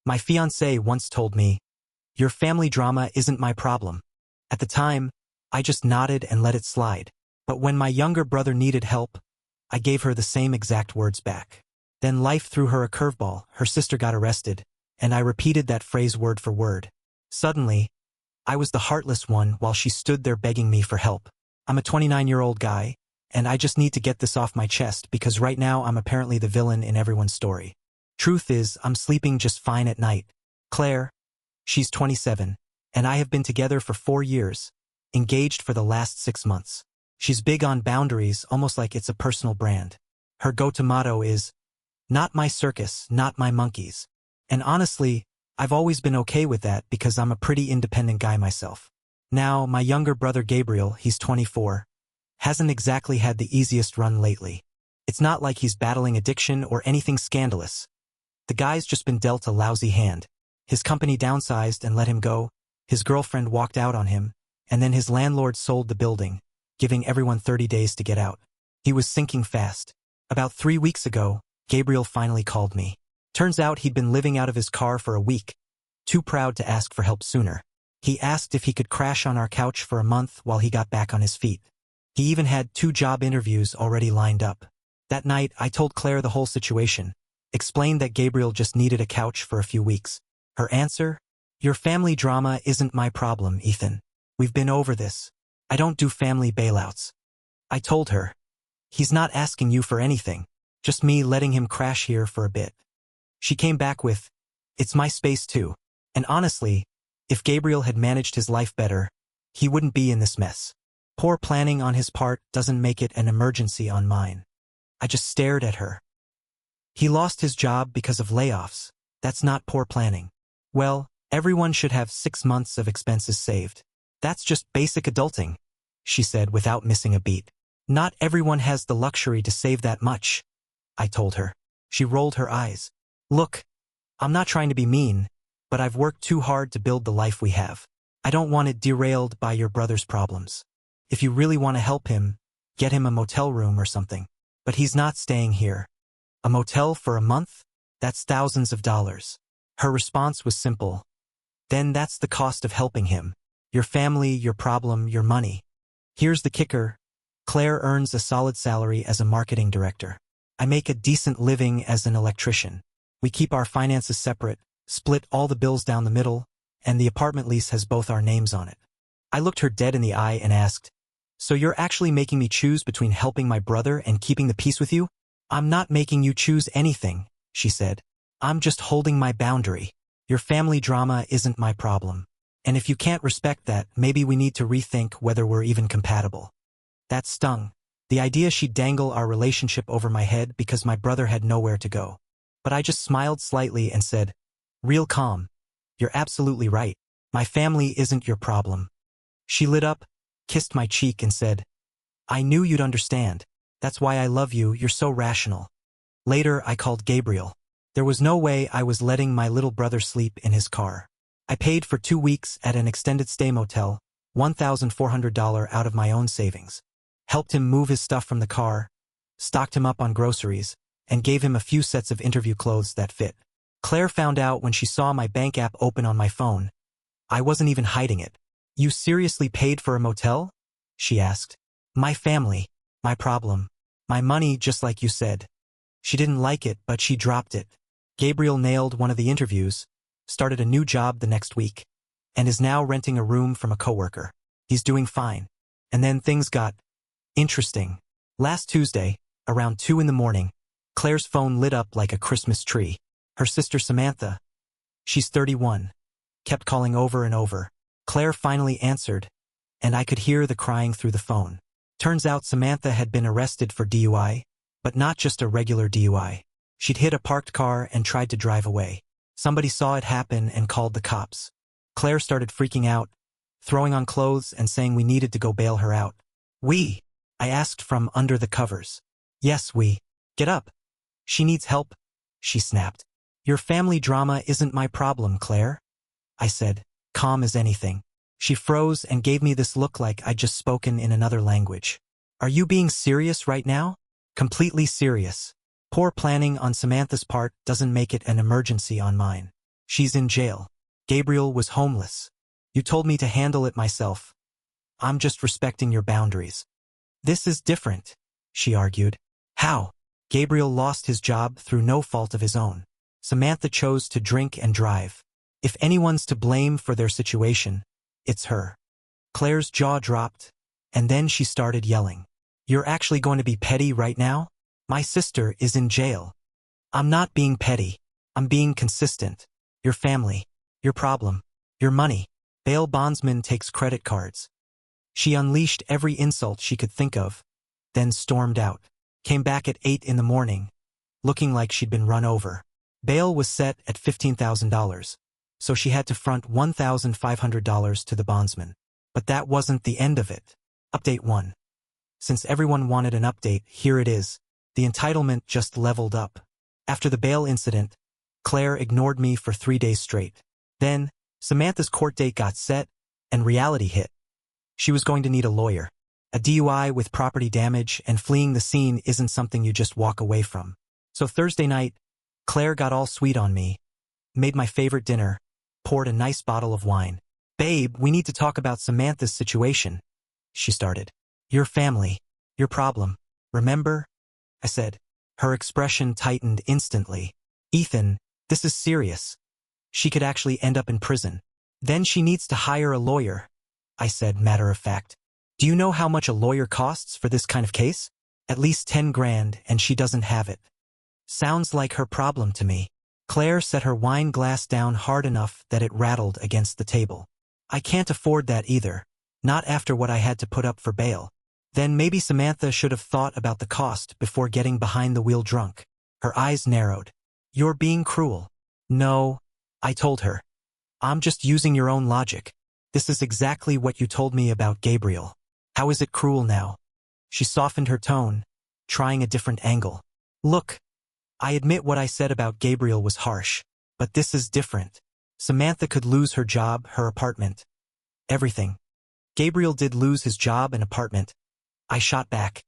My fiancé once told me, "Your family drama isn't my problem." At the time, I just nodded and let it slide. But when my younger brother needed help, I gave her the same exact words back. Then life threw her a curveball. Her sister got arrested, and I repeated that phrase word for word. Suddenly, I was the heartless one while she stood there begging me for help. I'm a 29-year-old guy, and I just need to get this off my chest because right now I'm apparently the villain in everyone's story. Truth is, I'm sleeping just fine at night. Claire, she's 27, and I have been together for 4 years, engaged for the last 6 months. She's big on boundaries, almost like it's a personal brand. Her go-to motto is, "Not my circus, not my monkeys." And honestly, I've always been okay with that because I'm a pretty independent guy myself. Now, my younger brother Gabriel, he's 24, hasn't exactly had the easiest run lately. It's not like he's battling addiction or anything scandalous. The guy's just been dealt a lousy hand. His company downsized and let him go, his girlfriend walked out on him, and then his landlord sold the building, giving everyone 30 days to get out. He was sinking fast. About 3 weeks ago, Gabriel finally called me. Turns out he'd been living out of his car for a week, too proud to ask for help sooner. He asked if he could crash on our couch for a month while he got back on his feet. He even had 2 job interviews already lined up. That night, I told Claire the whole situation, explained that Gabriel just needed a couch for a few weeks. Her answer? "Your family drama isn't my problem, Ethan. We've been over this. I don't do family bailouts." I told her, "He's not asking you for anything, just me letting him crash here for a bit." She came back with, "It's my space too." And honestly, if Gabriel had managed his life better, he wouldn't be in this mess. Poor planning on his part doesn't make it an emergency on mine. I just stared at her. He lost his job because of layoffs. That's not poor planning. Well, everyone should have 6 months of expenses saved. That's just basic adulting, she said without missing a beat. Not everyone has the luxury to save that much, I told her. She rolled her eyes. Look, I'm not trying to be mean, but I've worked too hard to build the life we have. I don't want it derailed by your brother's problems. If you really want to help him, get him a motel room or something. But he's not staying here. A motel for a month? That's thousands of dollars. Her response was simple. Then that's the cost of helping him. Your family, your problem, your money. Here's the kicker. Claire earns a solid salary as a marketing director. I make a decent living as an electrician. We keep our finances separate, split all the bills down the middle, and the apartment lease has both our names on it. I looked her dead in the eye and asked, "So you're actually making me choose between helping my brother and keeping the peace with you?" "I'm not making you choose anything," she said. "I'm just holding my boundary. Your family drama isn't my problem. And if you can't respect that, maybe we need to rethink whether we're even compatible." That stung. The idea she'd dangle our relationship over my head because my brother had nowhere to go. But I just smiled slightly and said, "Real calm. You're absolutely right. My family isn't your problem." She lit up, kissed my cheek and said, "I knew you'd understand. That's why I love you, you're so rational." Later, I called Gabriel. There was no way I was letting my little brother sleep in his car. I paid for 2 weeks at an extended stay motel, $1,400 out of my own savings. Helped him move his stuff from the car, stocked him up on groceries, and gave him a few sets of interview clothes that fit. Claire found out when she saw my bank app open on my phone. I wasn't even hiding it. "You seriously paid for a motel?" she asked. "My family, my problem, my money, just like you said." She didn't like it, but she dropped it. Gabriel nailed one of the interviews, started a new job the next week, and is now renting a room from a coworker. He's doing fine. And then things got interesting. Last Tuesday, around 2 in the morning, Claire's phone lit up like a Christmas tree. Her sister Samantha, she's 31, kept calling over and over. Claire finally answered, and I could hear the crying through the phone. Turns out Samantha had been arrested for DUI, but not just a regular DUI. She'd hit a parked car and tried to drive away. Somebody saw it happen and called the cops. Claire started freaking out, throwing on clothes and saying we needed to go bail her out. "We?" I asked from under the covers. "Yes, we. Get up. She needs help," she snapped. "Your family drama isn't my problem, Claire," I said, calm as anything. She froze and gave me this look like I'd just spoken in another language. "Are you being serious right now?" "Completely serious. Poor planning on Samantha's part doesn't make it an emergency on mine." She's in jail. Gabriel was homeless. You told me to handle it myself. I'm just respecting your boundaries. This is different, she argued. How? Gabriel lost his job through no fault of his own. Samantha chose to drink and drive. If anyone's to blame for their situation, it's her. Claire's jaw dropped, and then she started yelling. You're actually going to be petty right now? My sister is in jail. I'm not being petty. I'm being consistent. Your family. Your problem. Your money. Bail bondsman takes credit cards. She unleashed every insult she could think of, then stormed out. Came back at 8 in the morning, looking like she'd been run over. Bail was set at $15,000, so she had to front $1,500 to the bondsman. But that wasn't the end of it. Update 1. Since everyone wanted an update, here it is. The entitlement just leveled up. After the bail incident, Claire ignored me for 3 days straight. Then, Samantha's court date got set, and reality hit. She was going to need a lawyer. A DUI with property damage and fleeing the scene isn't something you just walk away from. So Thursday night, Claire got all sweet on me, made my favorite dinner, poured a nice bottle of wine. Babe, we need to talk about Samantha's situation, she started. Your family, your problem, remember? I said. Her expression tightened instantly. Ethan, this is serious. She could actually end up in prison. Then she needs to hire a lawyer, I said, matter of fact. Do you know how much a lawyer costs for this kind of case? At least 10 grand, and she doesn't have it. Sounds like her problem to me. Claire set her wine glass down hard enough that it rattled against the table. I can't afford that either. Not after what I had to put up for bail. Then maybe Samantha should have thought about the cost before getting behind the wheel drunk. Her eyes narrowed. You're being cruel. No, I told her. I'm just using your own logic. This is exactly what you told me about Gabriel. How is it cruel now? She softened her tone, trying a different angle. Look, I admit what I said about Gabriel was harsh, but this is different. Samantha could lose her job, her apartment. Everything. Gabriel did lose his job and apartment. I shot back.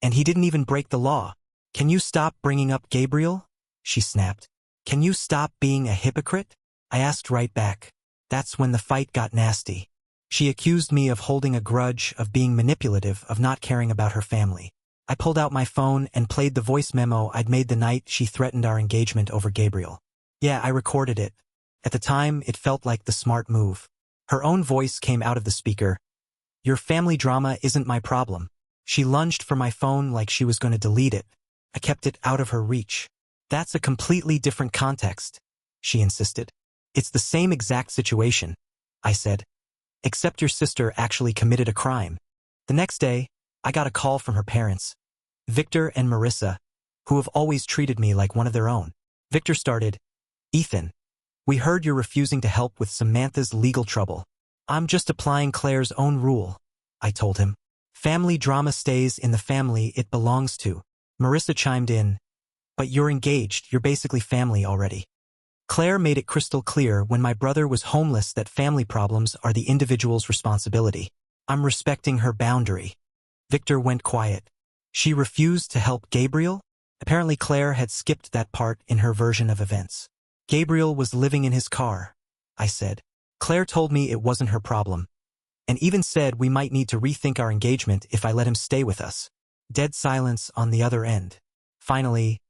And he didn't even break the law. Can you stop bringing up Gabriel? She snapped. Can you stop being a hypocrite? I asked right back. That's when the fight got nasty. She accused me of holding a grudge, of being manipulative, of not caring about her family. I pulled out my phone and played the voice memo I'd made the night she threatened our engagement over Gabriel. Yeah, I recorded it. At the time, it felt like the smart move. Her own voice came out of the speaker. Your family drama isn't my problem. She lunged for my phone like she was going to delete it. I kept it out of her reach. That's a completely different context, she insisted. It's the same exact situation, I said. Except your sister actually committed a crime. The next day, I got a call from her parents, Victor and Marissa, who have always treated me like one of their own. Victor started, Ethan, we heard you're refusing to help with Samantha's legal trouble. I'm just applying Claire's own rule, I told him. Family drama stays in the family it belongs to. Marissa chimed in, but you're engaged, you're basically family already. Claire made it crystal clear when my brother was homeless that family problems are the individual's responsibility. I'm respecting her boundary. Victor went quiet. She refused to help Gabriel? Apparently Claire had skipped that part in her version of events. Gabriel was living in his car, I said. Claire told me it wasn't her problem, and even said we might need to rethink our engagement if I let him stay with us. Dead silence on the other end. Finally,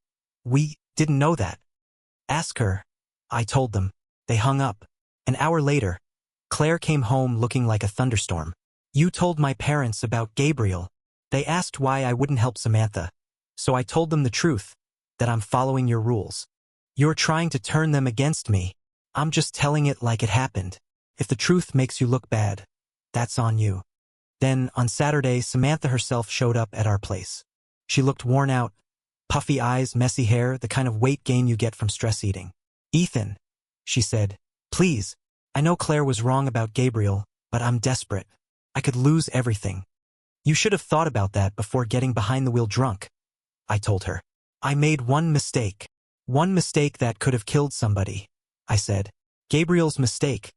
we didn't know that. Ask her, I told them. They hung up. An hour later, Claire came home looking like a thunderstorm. You told my parents about Gabriel. They asked why I wouldn't help Samantha. So I told them the truth, that I'm following your rules. You're trying to turn them against me. I'm just telling it like it happened. If the truth makes you look bad, that's on you. Then, on Saturday, Samantha herself showed up at our place. She looked worn out, puffy eyes, messy hair, the kind of weight gain you get from stress eating. Ethan, she said, please, I know Claire was wrong about Gabriel, but I'm desperate. I could lose everything. You should have thought about that before getting behind the wheel drunk, I told her. I made one mistake. One mistake that could have killed somebody, I said. Gabriel's mistake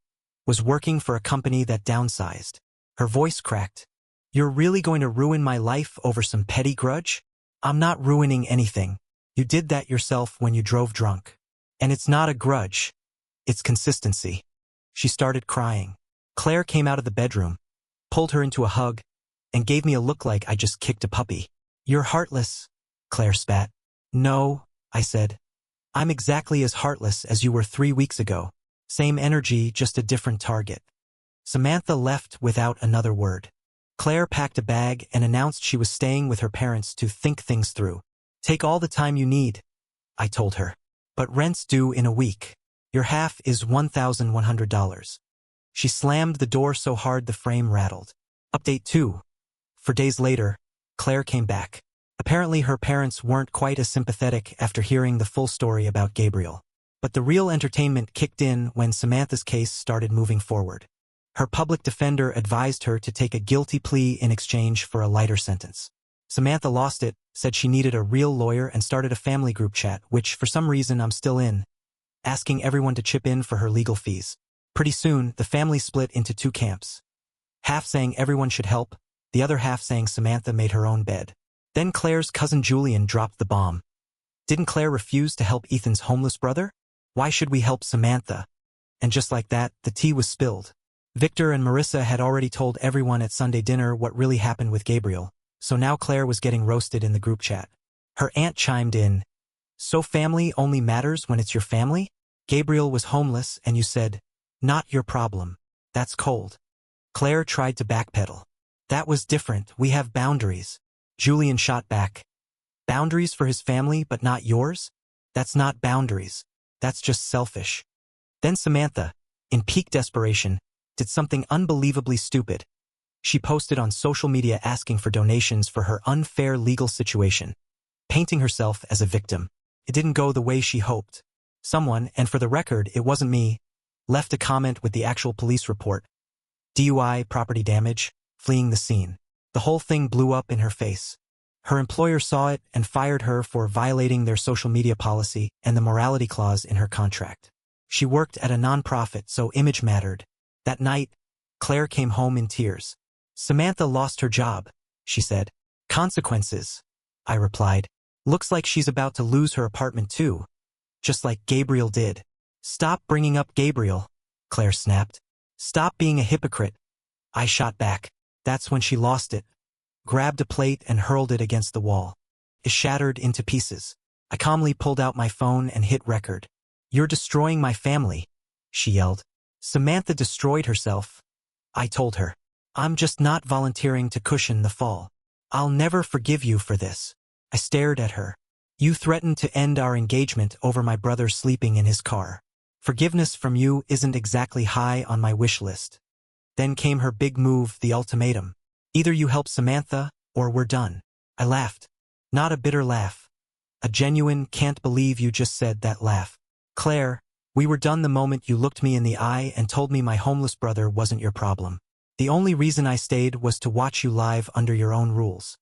was working for a company that downsized. Her voice cracked. You're really going to ruin my life over some petty grudge? I'm not ruining anything. You did that yourself when you drove drunk. And it's not a grudge. It's consistency. She started crying. Claire came out of the bedroom, pulled her into a hug, and gave me a look like I just kicked a puppy. You're heartless, Claire spat. No, I said. I'm exactly as heartless as you were 3 weeks ago. Same energy, just a different target. Samantha left without another word. Claire packed a bag and announced she was staying with her parents to think things through. Take all the time you need, I told her. But rent's due in a week. Your half is $1,100. She slammed the door so hard the frame rattled. Update 2. 4 days later, Claire came back. Apparently her parents weren't quite as sympathetic after hearing the full story about Gabriel. But the real entertainment kicked in when Samantha's case started moving forward. Her public defender advised her to take a guilty plea in exchange for a lighter sentence. Samantha lost it, said she needed a real lawyer, and started a family group chat, which for some reason I'm still in, asking everyone to chip in for her legal fees. Pretty soon, the family split into 2 camps. Half saying everyone should help, the other half saying Samantha made her own bed. Then Claire's cousin Julian dropped the bomb. Didn't Claire refuse to help Ethan's homeless brother? Why should we help Samantha? And just like that, the tea was spilled. Victor and Marissa had already told everyone at Sunday dinner what really happened with Gabriel, so now Claire was getting roasted in the group chat. Her aunt chimed in. So family only matters when it's your family? Gabriel was homeless and you said, not your problem. That's cold. Claire tried to backpedal. That was different, we have boundaries. Julian shot back. Boundaries for his family but not yours? That's not boundaries. That's just selfish. Then Samantha, in peak desperation, did something unbelievably stupid. She posted on social media asking for donations for her unfair legal situation, painting herself as a victim. It didn't go the way she hoped. Someone, and for the record, it wasn't me, left a comment with the actual police report. DUI, property damage, fleeing the scene. The whole thing blew up in her face. Her employer saw it and fired her for violating their social media policy and the morality clause in her contract. She worked at a nonprofit, so image mattered. That night, Claire came home in tears. Samantha lost her job, she said. Consequences, I replied. Looks like she's about to lose her apartment too, just like Gabriel did. Stop bringing up Gabriel, Claire snapped. Stop being a hypocrite. I shot back. That's when she lost it. Grabbed a plate and hurled it against the wall. It shattered into pieces. I calmly pulled out my phone and hit record. You're destroying my family, she yelled. Samantha destroyed herself, I told her. I'm just not volunteering to cushion the fall. I'll never forgive you for this. I stared at her. You threatened to end our engagement over my brother sleeping in his car. Forgiveness from you isn't exactly high on my wish list. Then came her big move, the ultimatum. Either you help Samantha, or we're done. I laughed. Not a bitter laugh. A genuine, can't believe you just said that laugh. Claire, we were done the moment you looked me in the eye and told me my homeless brother wasn't your problem. The only reason I stayed was to watch you live under your own rules.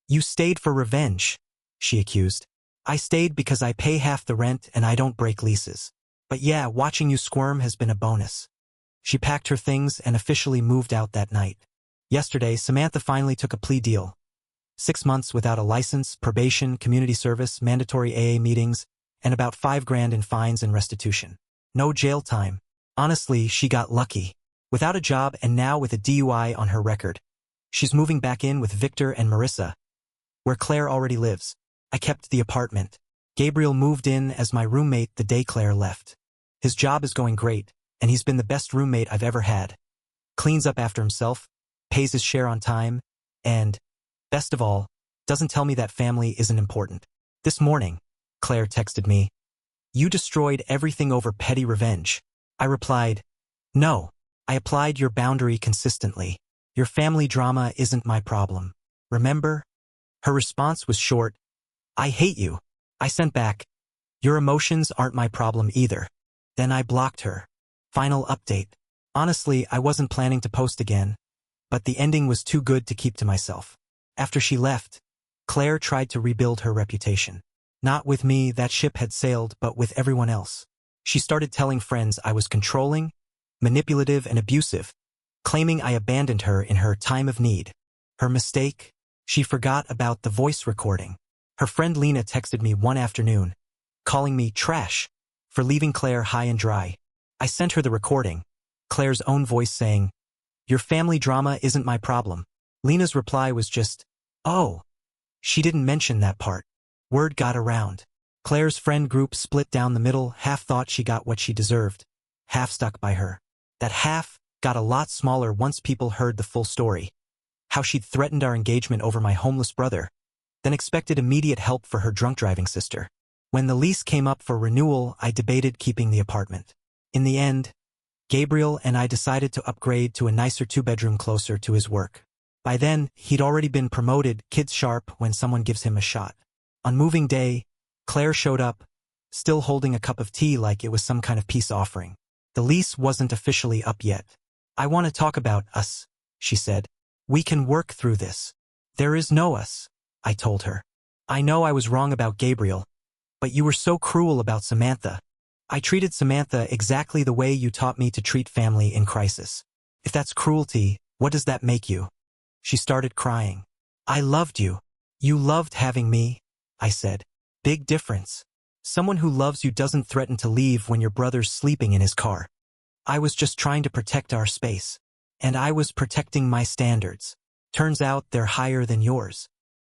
You stayed for revenge, she accused. I stayed because I pay half the rent and I don't break leases. But yeah, watching you squirm has been a bonus. She packed her things and officially moved out that night. Yesterday, Samantha finally took a plea deal. 6 months without a license, probation, community service, mandatory AA meetings, and about $5,000 in fines and restitution. No jail time. Honestly, she got lucky. Without a job and now with a DUI on her record. She's moving back in with Victor and Marissa, where Claire already lives. I kept the apartment. Gabriel moved in as my roommate the day Claire left. His job is going great, and he's been the best roommate I've ever had. Cleans up after himself, pays his share on time, and, best of all, doesn't tell me that family isn't important. This morning, Claire texted me, "You destroyed everything over petty revenge." I replied, "No, I applied your boundary consistently. Your family drama isn't my problem. Remember?" Her response was short, "I hate you." I sent back, "Your emotions aren't my problem either." Then I blocked her. Final update. Honestly, I wasn't planning to post again, but the ending was too good to keep to myself. After she left, Claire tried to rebuild her reputation. Not with me, that ship had sailed, but with everyone else. She started telling friends I was controlling, manipulative, and abusive, claiming I abandoned her in her time of need. Her mistake? She forgot about the voice recording. Her friend Lena texted me one afternoon, calling me trash for leaving Claire high and dry. I sent her the recording, Claire's own voice saying, "Your family drama isn't my problem." Lena's reply was just, "Oh." She didn't mention that part. Word got around. Claire's friend group split down the middle, half thought she got what she deserved, half stuck by her. That half got a lot smaller once people heard the full story. How she'd threatened our engagement over my homeless brother, then expected immediate help for her drunk driving sister. When the lease came up for renewal, I debated keeping the apartment. In the end, Gabriel and I decided to upgrade to a nicer 2-bedroom closer to his work. By then, he'd already been promoted, kid sharp when someone gives him a shot. On moving day, Claire showed up, still holding a cup of tea like it was some kind of peace offering. The lease wasn't officially up yet. "I want to talk about us," she said. "We can work through this." "There is no us," I told her. "I know I was wrong about Gabriel, but you were so cruel about Samantha. I treated Samantha exactly the way you taught me to treat family in crisis. If that's cruelty, what does that make you?" She started crying. "I loved you. You loved having me," I said. "Big difference. Someone who loves you doesn't threaten to leave when your brother's sleeping in his car. I was just trying to protect our space. And I was protecting my standards. Turns out they're higher than yours."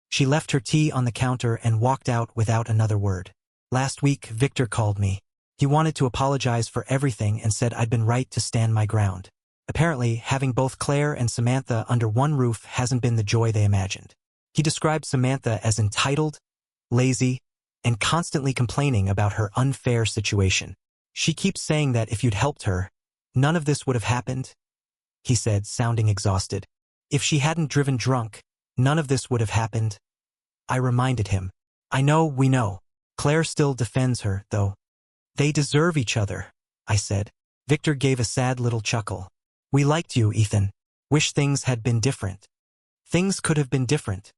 She left her tea on the counter and walked out without another word. Last week, Victor called me. He wanted to apologize for everything and said I'd been right to stand my ground. Apparently, having both Claire and Samantha under one roof hasn't been the joy they imagined. He described Samantha as entitled, lazy, and constantly complaining about her unfair situation. "She keeps saying that if you'd helped her, none of this would have happened," he said, sounding exhausted. "If she hadn't driven drunk, none of this would have happened." I reminded him. "I know, we know. Claire still defends her, though." "They deserve each other," I said. Victor gave a sad little chuckle. "We liked you, Ethan. Wish things had been different." Things could have been different.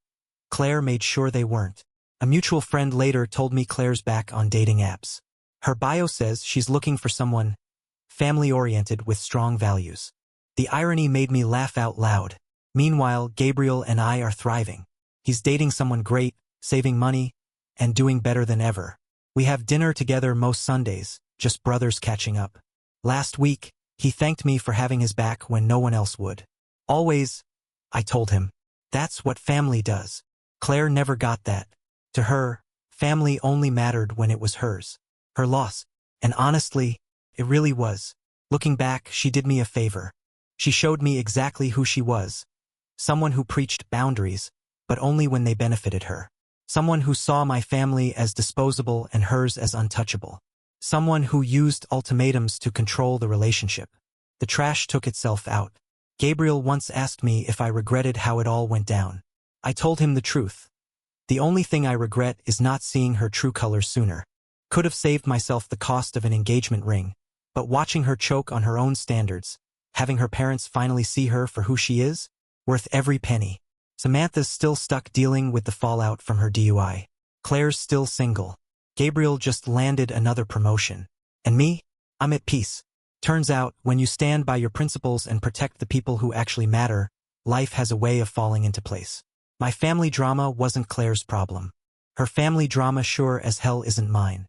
Claire made sure they weren't. A mutual friend later told me Claire's back on dating apps. Her bio says she's looking for someone family-oriented with strong values. The irony made me laugh out loud. Meanwhile, Gabriel and I are thriving. He's dating someone great, saving money, and doing better than ever. We have dinner together most Sundays, just brothers catching up. Last week, he thanked me for having his back when no one else would. "Always," I told him. "That's what family does." Claire never got that. To her, family only mattered when it was hers. Her loss. And honestly, it really was. Looking back, she did me a favor. She showed me exactly who she was. Someone who preached boundaries, but only when they benefited her. Someone who saw my family as disposable and hers as untouchable. Someone who used ultimatums to control the relationship. The trash took itself out. Gabriel once asked me if I regretted how it all went down. I told him the truth. The only thing I regret is not seeing her true colors sooner. Could have saved myself the cost of an engagement ring, but watching her choke on her own standards, having her parents finally see her for who she is, worth every penny. Samantha's still stuck dealing with the fallout from her DUI. Claire's still single. Gabriel just landed another promotion. And me? I'm at peace. Turns out, when you stand by your principles and protect the people who actually matter, life has a way of falling into place. My family drama wasn't Claire's problem. Her family drama sure as hell isn't mine.